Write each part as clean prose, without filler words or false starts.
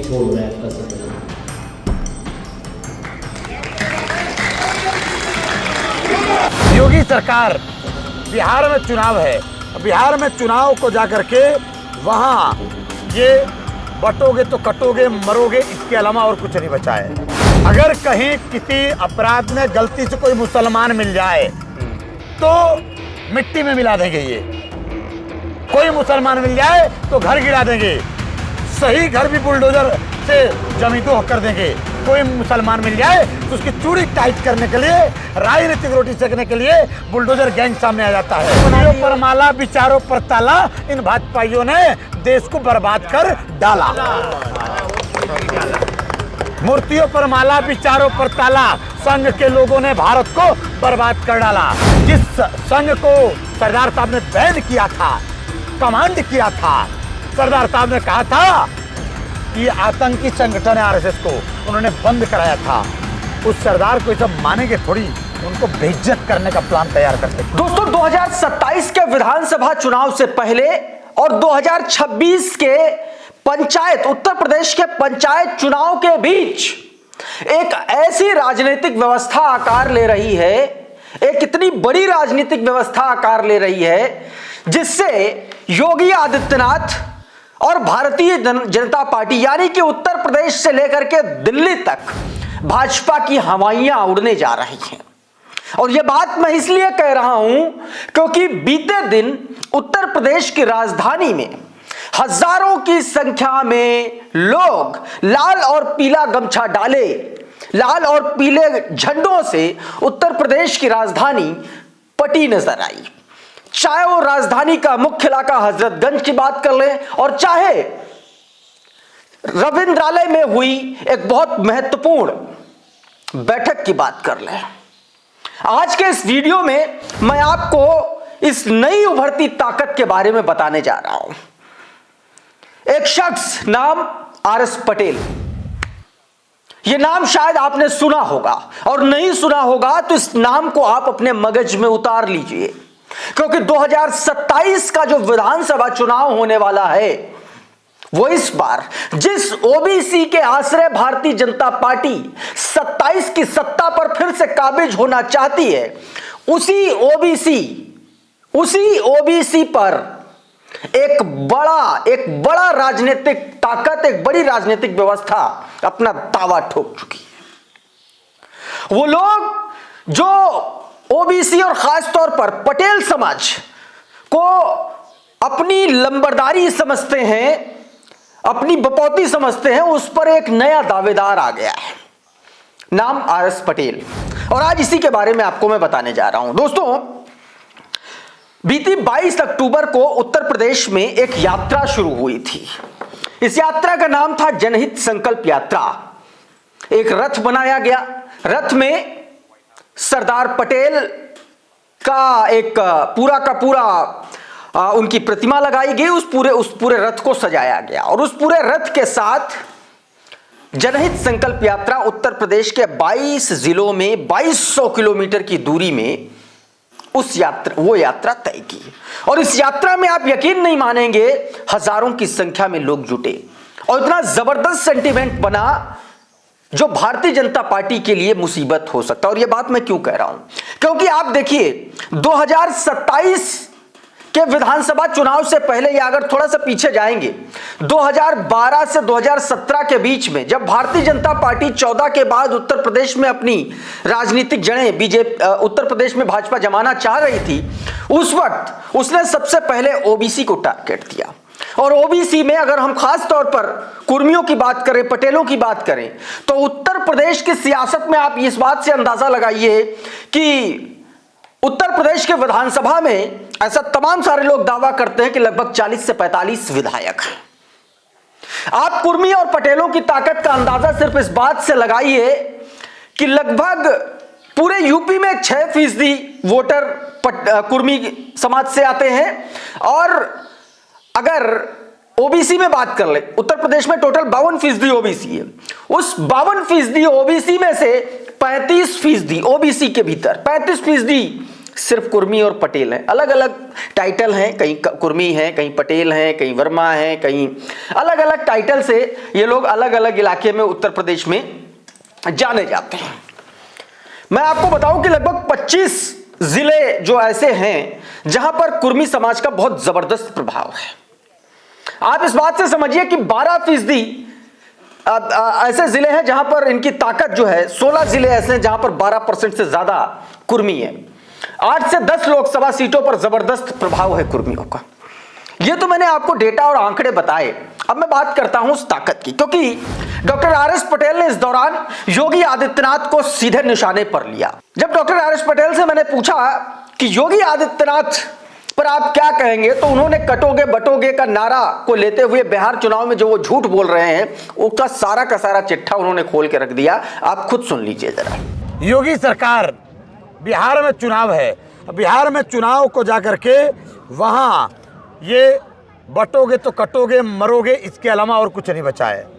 छोड़ रहा है आपका सदन? योगी सरकार, बिहार में चुनाव है, बिहार में चुनाव को जाकर के वहां ये बटोगे तो कटोगे, मरोगे, इसके अलावा और कुछ नहीं बचा है। अगर कहीं किसी अपराध में गलती से कोई मुसलमान मिल जाए तो मिट्टी में मिला देंगे। ये कोई मुसलमान मिल जाए तो घर गिरा देंगे, सही घर भी बुलडोजर से जमींदोह कर देंगे। कोई मुसलमान मिल जाए तो उसकी चूड़ी टाइट करने के लिए, राजनीतिक रोटी सेकने के लिए बुलडोजर गैंग सामने आ जाता है। मूर्तियों पर माला, विचारों पर ताला, इन भाजपाइयों ने देश को बर्बाद कर डाला। मूर्तियों पर माला, विचारों पर ताला, संघ के लोगों ने भारत को बर्बाद कर डाला। जिस संघ को सरदार साहब ने बैन किया था, कमांड किया था, सरदार साहब ने कहा था कि ये आतंकी संगठन है, आरएसएस को उन्होंने बंद कराया था, उस सरदार को सब मानेंगे थोड़ी, उनको बेइज्जत करने का प्लान तैयार करते। दोस्तों, 2027 के विधानसभा चुनाव से पहले और 2026 के पंचायत, उत्तर प्रदेश के पंचायत चुनाव के बीच एक ऐसी राजनीतिक व्यवस्था आकार ले रही है, एक इतनी बड़ी राजनीतिक व्यवस्था आकार ले रही है, जिससे योगी आदित्यनाथ और भारतीय जनता पार्टी यानी कि उत्तर प्रदेश से लेकर के दिल्ली तक भाजपा की हवाइयां उड़ने जा रही हैं। और यह बात मैं इसलिए कह रहा हूं क्योंकि बीते दिन उत्तर प्रदेश की राजधानी में हजारों की संख्या में लोग लाल और पीला गमछा डाले, लाल और पीले झंडों से उत्तर प्रदेश की राजधानी पटी नजर आई। चाहे वो राजधानी का मुख्य इलाका हजरतगंज की बात कर लें और चाहे रविंद्रालय में हुई एक बहुत महत्वपूर्ण बैठक की बात कर लें। आज के इस वीडियो में मैं आपको इस नई उभरती ताकत के बारे में बताने जा रहा हूं। एक शख्स, नाम आरएस पटेल। यह नाम शायद आपने सुना होगा, और नहीं सुना होगा तो इस नाम को आप अपने मगज में उतार लीजिए, क्योंकि 2027 का जो विधानसभा चुनाव होने वाला है वो इस बार जिस ओबीसी के आश्रय भारतीय जनता पार्टी 27 की सत्ता पर फिर से काबिज होना चाहती है, उसी ओबीसी पर एक बड़ा राजनीतिक ताकत, एक बड़ी राजनीतिक व्यवस्था अपना दावा ठोक चुकी है। वो लोग जो ओबीसी और खास तौर पर पटेल समाज को अपनी लंबरदारी समझते हैं, अपनी बपौती समझते हैं, उस पर एक नया दावेदार आ गया है, नाम आरएस पटेल। और आज इसी के बारे में आपको मैं बताने जा रहा हूं। दोस्तों, बीती 22 अक्टूबर को उत्तर प्रदेश में एक यात्रा शुरू हुई थी। इस यात्रा का नाम था जनहित संकल्प यात्रा। एक रथ बनाया गया, रथ में सरदार पटेल का एक पूरा का पूरा उनकी प्रतिमा लगाई गई, उस पूरे रथ को सजाया गया, और उस पूरे रथ के साथ जनहित संकल्प यात्रा उत्तर प्रदेश के 22 जिलों में 2200 किलोमीटर की दूरी में वो यात्रा तय की। और इस यात्रा में आप यकीन नहीं मानेंगे, हजारों की संख्या में लोग जुटे और इतना जबरदस्त सेंटीमेंट बना जो भारतीय जनता पार्टी के लिए मुसीबत हो सकता है। और यह बात मैं क्यों कह रहा हूं, क्योंकि आप देखिए 2027 के विधानसभा चुनाव से पहले, या अगर थोड़ा सा पीछे जाएंगे 2012 से 2017 के बीच में, जब भारतीय जनता पार्टी 14 के बाद उत्तर प्रदेश में अपनी राजनीतिक जड़ें बीजेपी उत्तर प्रदेश में भाजपा जमाना चाह रही थी, उस वक्त उसने सबसे पहले ओबीसी को टारगेट दिया। और ओबीसी में अगर हम खास तौर पर कुर्मियों की बात करें, पटेलों की बात करें, तो उत्तर प्रदेश की सियासत में आप इस बात से अंदाजा लगाइए कि उत्तर प्रदेश के विधानसभा में ऐसा तमाम सारे लोग दावा करते हैं कि लगभग 40 से 45 विधायक हैं। आप कुर्मी और पटेलों की ताकत का अंदाजा सिर्फ इस बात से लगाइए कि लगभग पूरे यूपी में 6% वोटर कुर्मी समाज से आते हैं, और अगर ओबीसी में बात कर ले, उत्तर प्रदेश में टोटल 52% ओबीसी है, उस 52% ओबीसी में से 35% ओबीसी के भीतर 35% सिर्फ कुर्मी और पटेल हैं। अलग अलग टाइटल हैं, कहीं कुर्मी हैं, कहीं पटेल हैं, कहीं वर्मा हैं, कहीं अलग अलग टाइटल से ये लोग अलग अलग इलाके में उत्तर प्रदेश में जाने जाते हैं। मैं आपको बताऊं कि लगभग 25 जिले जो ऐसे हैं जहां पर कुर्मी समाज का बहुत जबरदस्त प्रभाव है। आप इस बात से समझिए कि 12% ऐसे जिले हैं जहां पर इनकी ताकत जो है, 16 जिले ऐसे हैं जहां पर 12% से ज्यादा कुर्मी है। 8 से 10 लोकसभा सीटों पर जबरदस्त प्रभाव है कुर्मियों का। यह तो मैंने आपको डेटा और आंकड़े बताए। अब मैं बात करता हूं उस ताकत की, क्योंकि डॉक्टर आर.एस. पटेल ने इस दौरान योगी आदित्यनाथ को सीधे निशाने पर लिया। जब डॉक्टर आर.एस. पटेल से मैंने पूछा कि योगी आदित्यनाथ पर आप क्या कहेंगे, तो उन्होंने कटोगे बटोगे का नारा को लेते हुए बिहार चुनाव में जो वो झूठ बोल रहे हैं उसका सारा का सारा चिट्ठा उन्होंने खोल के रख दिया। आप खुद सुन लीजिए जरा। योगी सरकार, बिहार में चुनाव है, बिहार में चुनाव को जाकर के वहां ये बटोगे तो कटोगे मरोगे, इसके अलावा और कुछ नहीं बचा है।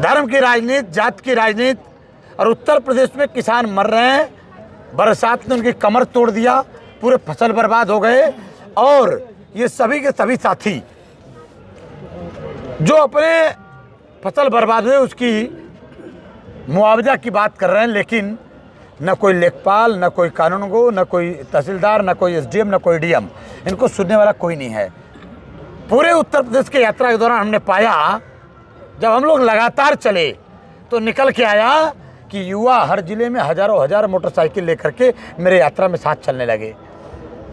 धर्म की राजनीति, जात की राजनीति, और उत्तर प्रदेश में किसान मर रहे हैं। बरसात ने उनकी कमर तोड़ दिया, पूरे फसल बर्बाद हो गए। और ये सभी के सभी साथी जो अपने फसल बर्बाद हुए उसकी मुआवजा की बात कर रहे हैं, लेकिन न कोई लेखपाल, न कोई कानूनगो, न कोई तहसीलदार, न कोई एसडीएम, न कोई डीएम, इनको सुनने वाला कोई नहीं है। पूरे उत्तर प्रदेश की यात्रा के दौरान हमने पाया, जब हम लोग लगातार चले तो निकल के आया कि युवा हर जिले में हजारों हजार मोटरसाइकिल लेकर के मेरे यात्रा में साथ चलने लगे।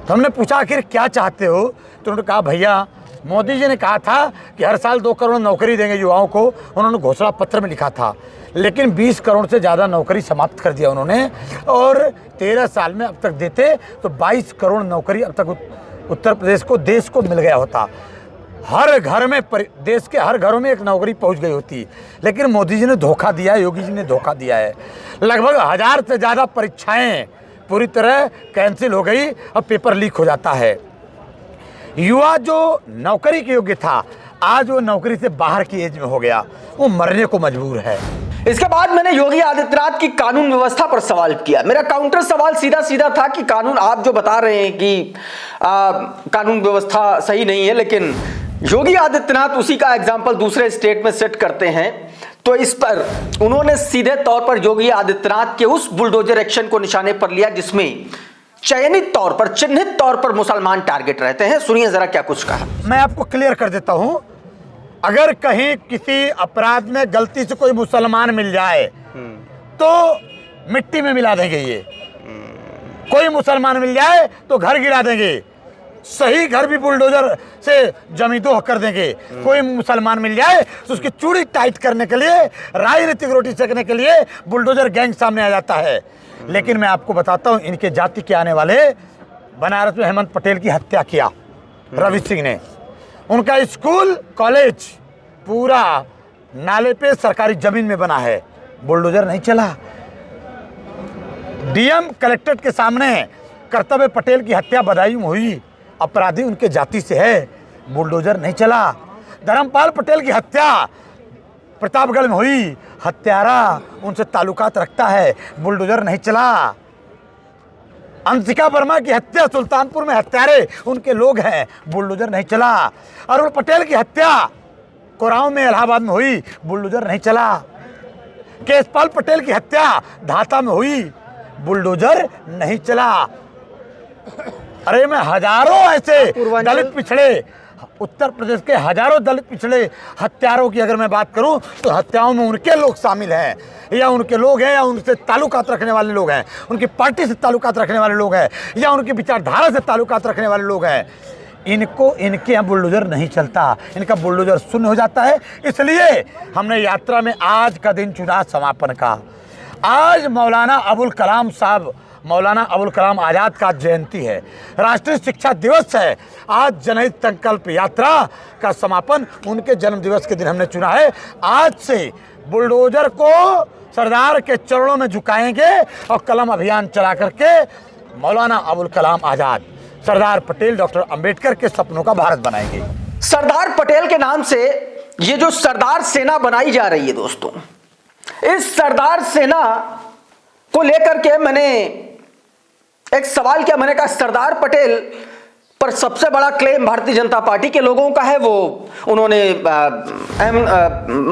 तो हमने पूछा आखिर क्या चाहते हो, तो उन्होंने कहा भैया मोदी जी ने कहा था कि हर साल 2 करोड़ नौकरी देंगे युवाओं को, उन्होंने घोषणा पत्र में लिखा था, लेकिन 20 करोड़ से ज़्यादा नौकरी समाप्त कर दिया उन्होंने, और 13 साल में अब तक देते तो 22 करोड़ नौकरी अब तक उत्तर प्रदेश को, देश को मिल गया होता। हर घर में, देश के हर घरों में एक नौकरी पहुंच गई होती, लेकिन मोदी जी ने धोखा दिया है, योगी जी ने धोखा दिया है। लगभग 1000 से ज़्यादा परीक्षाएं पूरी तरह कैंसिल हो गई और पेपर लीक हो जाता है। युवा जो नौकरी के योग्य था आज वो नौकरी से बाहर की एज में हो गया, वो मरने को मजबूर है। इसके बाद मैंने योगी आदित्यनाथ की कानून व्यवस्था पर सवाल किया। मेरा काउंटर सवाल सीधा सीधा था कि कानून, आप जो बता रहे हैं कि कानून व्यवस्था सही नहीं है, लेकिन योगी आदित्यनाथ उसी का एग्जाम्पल दूसरे स्टेट में सेट करते हैं, तो इस पर उन्होंने सीधे तौर पर योगी आदित्यनाथ के उस बुलडोजर एक्शन को निशाने पर लिया जिसमें चयनित तौर पर, चिन्हित तौर पर मुसलमान टारगेट रहते हैं। सुनिए जरा क्या कुछ कहा। मैं आपको क्लियर कर देता हूं, अगर कहीं किसी अपराध में गलती से कोई मुसलमान मिल जाए तो मिट्टी में मिला देंगे। ये कोई मुसलमान मिल जाए तो घर गिरा देंगे, सही घर भी बुलडोजर से जमींदोह कर देंगे। कोई मुसलमान मिल जाए तो उसकी चूड़ी टाइट करने के लिए, राजनीतिक रोटी सेकने के लिए बुलडोजर गैंग सामने आ जाता है। लेकिन मैं आपको बताता हूं, इनके जाति के आने वाले बनारस में हेमंत पटेल की हत्या किया रवि सिंह ने। उनका स्कूल कॉलेज पूरा नाले पे सरकारी जमीन में बना है, बुलडोजर नहीं चला। डीएम कलेक्ट्रेट के सामने कर्तव्य पटेल की हत्या बदायूं में हुई, अपराधी उनके जाति से है, बुलडोजर नहीं चला। धर्मपाल पटेल की हत्या प्रतापगढ़ में हुई, हत्यारा उनसे ताल्लुकात रखता है, बुलडोजर नहीं चला। अंशिका वर्मा की हत्या सुल्तानपुर में हत्यारे उनके लोग हैं, बुलडोजर नहीं चला। अरुण पटेल की हत्या कोरांव में इलाहाबाद में हुई, बुलडोजर नहीं चला। केशपाल पटेल की हत्या धाता में हुई, बुलडोजर नहीं चला। अरे मैं हजारों ऐसे दलित पिछड़े, उत्तर प्रदेश के हजारों दलित पिछड़े हत्यारों की अगर मैं बात करूं तो हत्याओं में उनके लोग शामिल हैं, या उनके लोग हैं, या उनसे ताल्लुकात रखने वाले लोग हैं, उनकी पार्टी से ताल्लुकात रखने वाले लोग हैं, या उनकी विचारधारा से ताल्लुकात रखने वाले लोग हैं। इनको, इनके यहाँ बुलडोजर नहीं चलता, इनका बुलडोजर शून्य हो जाता है। इसलिए हमने यात्रा में आज का दिन चुना समापन का। आज मौलाना अबुल कलाम आज़ाद का जयंती है, राष्ट्रीय शिक्षा दिवस है। आज जनहित संकल्प यात्रा का समापन उनके जन्म दिवस के दिन हमने चुना है। आज से बुलडोजर को सरदार के चरणों में झुकाएंगे और कलम अभियान चला करके मौलाना अबुल कलाम आज़ाद, सरदार पटेल, डॉक्टर अंबेडकर के सपनों का भारत बनाएंगे। सरदार पटेल के नाम से ये जो सरदार सेना बनाई जा रही है दोस्तों, इस सरदार सेना को लेकर के मैंने एक सवाल क्या, मैंने कहा सरदार पटेल पर सबसे बड़ा क्लेम भारतीय जनता पार्टी के लोगों का है, वो उन्होंने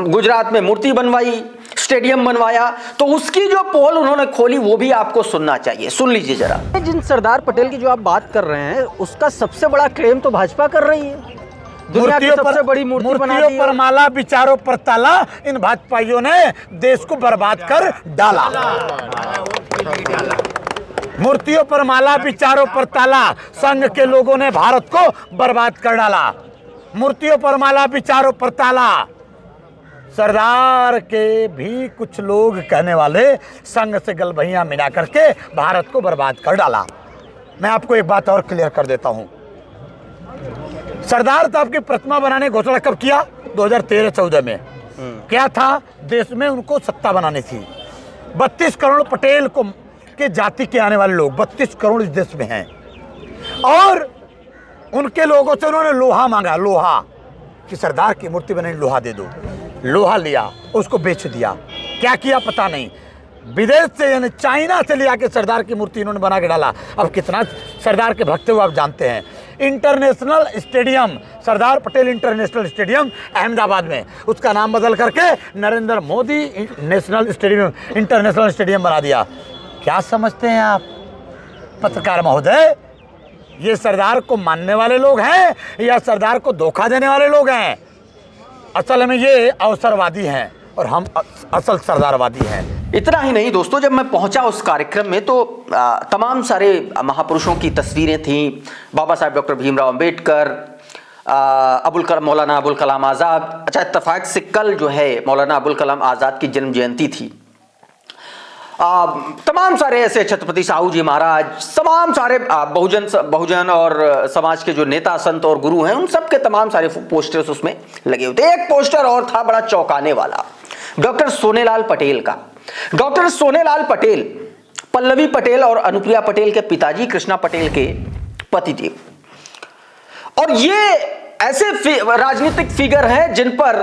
गुजरात में मूर्ति बनवाई, स्टेडियम बनवाया, तो उसकी जो पोल उन्होंने खोली वो भी आपको सुनना चाहिए, सुन लीजिए जरा। जिन सरदार पटेल की जो आप बात कर रहे हैं उसका सबसे बड़ा क्लेम तो भाजपा कर रही है, दुनिया की सबसे बड़ी मूर्ति बना दी है। पर माला, विचारों पर ताला, इन भाजपाइयों ने देश को बर्बाद कर डाला। मूर्तियों पर माला, विचारों पर ताला, संघ के लोगों ने भारत को बर्बाद कर डाला। मूर्तियों पर माला, विचारों पर ताला। सरदार के भी कुछ लोग कहने वाले संघ से गलबहियां मिला करके भारत को बर्बाद कर डाला। मैं आपको एक बात और क्लियर कर देता हूं। सरदार साहब की प्रतिमा बनाने की घोषणा कब किया? 2013-14 में। क्या था? देश में उनको सत्ता बनानी थी। 32 करोड़ पटेल को के जाति के आने वाले लोग 32 करोड़ इस देश में हैं, और उनके लोगों से उन्होंने लोहा मांगा, लोहा, कि सरदार की मूर्ति बने, लोहा दे दो। लोहा लिया, उसको बेच दिया। क्या किया पता नहीं, विदेश से यानी चाइना से लिया के सरदार की मूर्ति इन्होंने बना के डाला। अब कितना सरदार के भक्त हो आप जानते हैं। International stadium, Sardar Patel international stadium Ahmedabad में, उसका नाम बदल करके Narendra Modi national stadium, international stadium बना दिया। क्या समझते हैं आप पत्रकार महोदय, ये सरदार को मानने वाले लोग हैं या सरदार को धोखा देने वाले लोग हैं? असल में ये अवसरवादी हैं और हम असल सरदारवादी हैं। इतना ही नहीं दोस्तों, जब मैं पहुंचा उस कार्यक्रम में तो तमाम सारे महापुरुषों की तस्वीरें थीं। बाबा साहब डॉक्टर भीमराव अंबेडकर, मौलाना अबुल कलाम आज़ाद। अच्छा, इत्तेफाक से कल जो है मौलाना अबुल कलाम आज़ाद की जन्म जयंती थी। तमाम सारे ऐसे, छत्रपति साहू जी महाराज, तमाम सारे बहुजन और समाज के जो नेता, संत और गुरु हैं, उन सब के तमाम सारे पोस्टर्स उसमें लगे हुए थे। एक पोस्टर और था बड़ा चौंकाने वाला, डॉक्टर सोनेलाल पटेल का। डॉक्टर सोनेलाल पटेल पल्लवी पटेल और अनुप्रिया पटेल के पिताजी कृष्णा पटेल के पति थे, और ये ऐसे राजनीतिक फिगर हैं जिन पर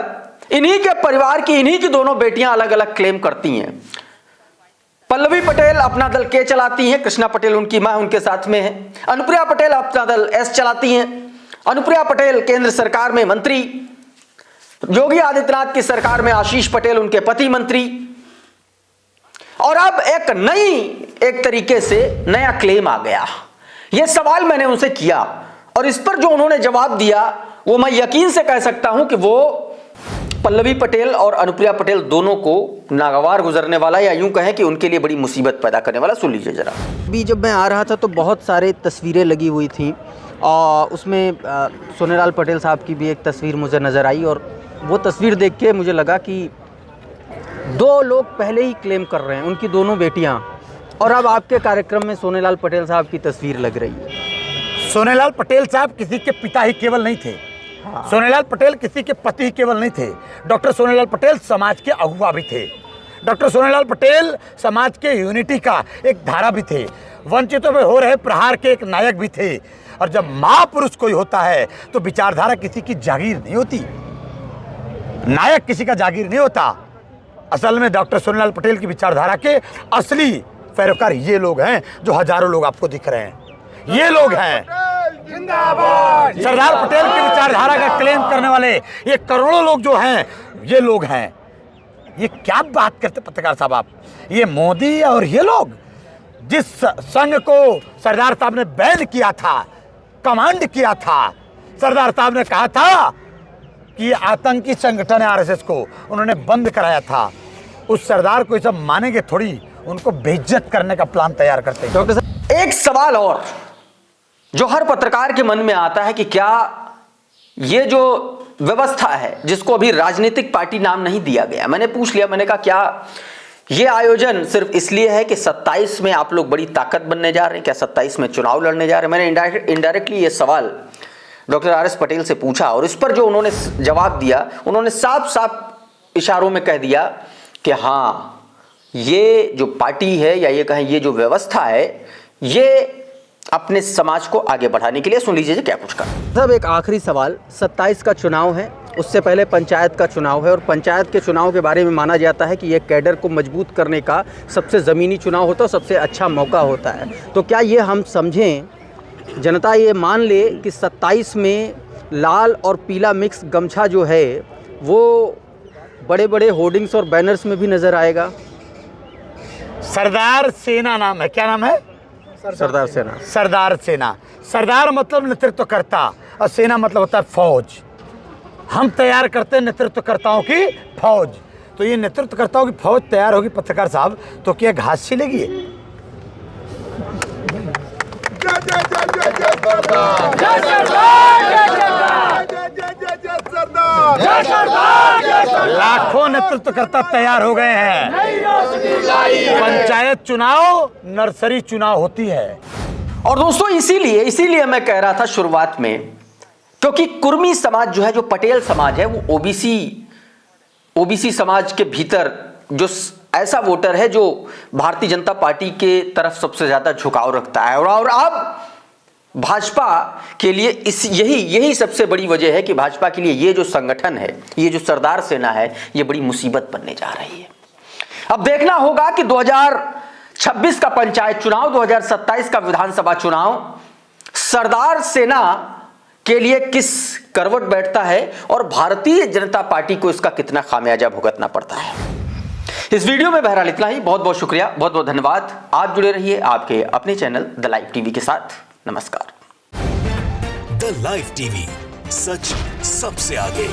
इन्हीं के परिवार की, इन्हीं की दोनों बेटियां अलग अलग क्लेम करती हैं। पल्लवी पटेल अपना दल के चलाती हैं, कृष्णा पटेल उनकी मां उनके साथ में है। अनुप्रिया पटेल अपना दल एस चलाती हैं। अनुप्रिया पटेल केंद्र सरकार में मंत्री, योगी आदित्यनाथ की सरकार में आशीष पटेल उनके पति मंत्री। और अब एक तरीके से नया क्लेम आ गया। यह सवाल मैंने उनसे किया और इस पर जो उन्होंने जवाब दिया वो मैं यकीन से कह सकता हूं कि वो पल्लवी पटेल और अनुप्रिया पटेल दोनों को नागवार गुजरने वाला, या यूं कहें कि उनके लिए बड़ी मुसीबत पैदा करने वाला। सुन लीजिए जरा। अभी जब मैं आ रहा था तो बहुत सारे तस्वीरें लगी हुई थी, और उसमें सोनेलाल पटेल साहब की भी एक तस्वीर मुझे नज़र आई, और वो तस्वीर देख के मुझे लगा कि दो लोग पहले ही क्लेम कर रहे हैं, उनकी दोनों बेटियां, और अब आपके कार्यक्रम में सोनेलाल पटेल साहब की तस्वीर लग रही है। सोनेलाल पटेल साहब किसी के पिता ही केवल नहीं थे। हाँ। सोनेलाल पटेल किसी के पति ही केवल नहीं थे। डॉक्टर सोनेलाल पटेल समाज के अगुवा भी थे। डॉक्टर सोनेलाल पटेल समाज के यूनिटी का एक धारा भी थे। वंचितों पे हो रहे प्रहार के एक नायक भी थे। और जब महापुरुष कोई होता है तो विचारधारा किसी की जागीर नहीं होती, नायक किसी का जागीर नहीं होता। असल में डॉक्टर सोनेलाल पटेल की विचारधारा के असली पैरोकार ये लोग हैं जो हजारों लोग आपको दिख रहे हैं। ये लोग हैं सरदार पटेल की विचारधारा का क्लेम करने वाले, ये करोड़ों लोग जो हैं, ये लोग हैं। ये क्या बात करते पत्रकार साहब आप? ये मोदी और ये लोग जिस संघ को सरदार साहब ने बैन किया था, कमांड किया था, सरदार साहब ने कहा था कि ये आतंकी संगठन है, आरएसएस को उन्होंने बंद कराया था, उस सरदार को ये सब मानेंगे थोड़ी, उनको बेइज्जत करने का प्लान तैयार करते हैं। डॉक्टर साहब, एक सवाल और जो हर पत्रकार के मन में आता है कि क्या ये जो व्यवस्था है जिसको अभी राजनीतिक पार्टी नाम नहीं दिया गया, मैंने पूछ लिया, मैंने कहा क्या ये आयोजन सिर्फ इसलिए है कि 27 में आप लोग बड़ी ताकत बनने जा रहे हैं? क्या 27 में चुनाव लड़ने जा रहे हैं? मैंने इनडायरेक्टली ये सवाल डॉक्टर आर.एस. पटेल से पूछा, और इस पर जो उन्होंने जवाब दिया, उन्होंने साफ साफ इशारों में कह दिया कि हाँ, ये जो पार्टी है या ये कहें ये जो व्यवस्था है, ये अपने समाज को आगे बढ़ाने के लिए। सुन लीजिए क्या कुछ कहा। सब एक आखिरी सवाल, 27 का चुनाव है उससे पहले पंचायत का चुनाव है और पंचायत के चुनाव के बारे में माना जाता है कि ये कैडर को मजबूत करने का सबसे ज़मीनी चुनाव होता है, सबसे अच्छा मौका होता है। तो क्या ये हम समझें, जनता ये मान ले कि 27 में लाल और पीला मिक्स गमछा जो है वो बड़े बड़े होर्डिंग्स और बैनर्स में भी नज़र आएगा? सरदार सेना नाम है, क्या नाम है? सरदार सेना। सरदार सेना। सरदार मतलब नेतृत्वकर्ता और सेना मतलब होता है फौज। हम तैयार करते हैं नेतृत्वकर्ताओं की फौज। तो ये नेतृत्वकर्ताओं की फौज तैयार होगी पत्रकार साहब, तो क्या घास छिलेगी? लाखों नेतृत्वकर्ता तैयार हो गए हैं। पंचायत चुनाव नर्सरी चुनाव होती है। और दोस्तों इसीलिए मैं कह रहा था शुरुआत में, क्योंकि कुर्मी समाज जो है, जो पटेल समाज है, वो ओबीसी समाज के भीतर जो ऐसा वोटर है जो भारतीय जनता पार्टी के तरफ सबसे ज्यादा झुकाव रखता है। और अब भाजपा के लिए यही सबसे बड़ी वजह है कि भाजपा के लिए ये जो संगठन है, ये जो सरदार सेना है, ये बड़ी मुसीबत बनने जा रही है। अब देखना होगा कि 2026 का पंचायत चुनाव, 2027 का विधानसभा चुनाव सरदार सेना के लिए किस करवट बैठता है और भारतीय जनता पार्टी को इसका कितना खामियाजा भुगतना पड़ता है। इस वीडियो में बहरहाल इतना ही। बहुत बहुत शुक्रिया, बहुत बहुत धन्यवाद। आप जुड़े रहिए आपके अपने चैनल द लाइव टीवी के साथ। नमस्कार। द लाइव टीवी, सच सबसे आगे।